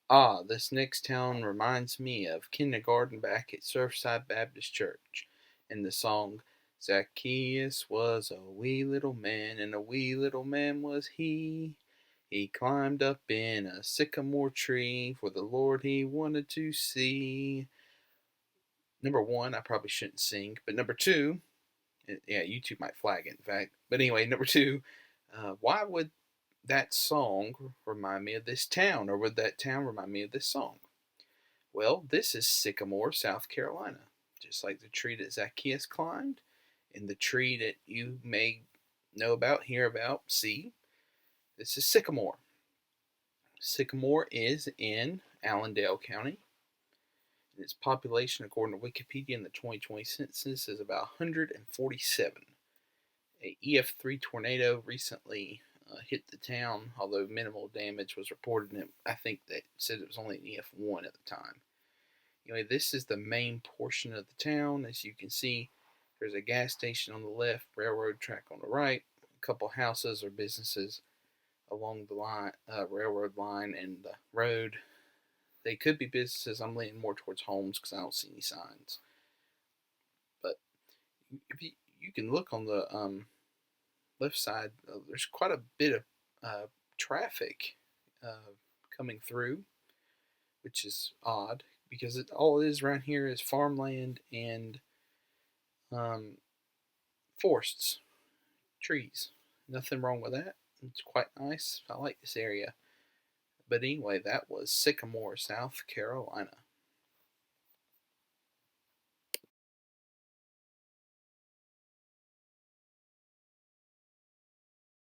Ah, this next town reminds me of kindergarten back at Surfside Baptist Church, and the song Zaccheus was a wee little man, and a wee little man was he. He climbed up in a sycamore tree for the Lord he wanted to see. Number one, I probably shouldn't sing, but number two, yeah, YouTube might flag it, in fact. But anyway, number two, why would that song remind me of this town, or would that town remind me of this song? Well, this is Sycamore, South Carolina, just like the tree that Zacchaeus climbed, and the tree that you may know about, hear about, see. This is Sycamore. Sycamore is in Allendale County. Its population, according to Wikipedia in the 2020 census, is about 147. A EF3 tornado recently hit the town, although minimal damage was reported, and I think they said it was only an EF1 at the time. Anyway, this is the main portion of the town. As you can see, there's a gas station on the left, railroad track on the right, a couple houses or businesses along the railroad line and the road. They could be businesses. I'm leaning more towards homes because I don't see any signs. But if you can look on the left side, there's quite a bit of traffic uh, coming through, which is odd because all it is around here is farmland and um, forests, trees. Nothing wrong with that. It's quite nice. I like this area. But anyway, that was Sycamore, South Carolina.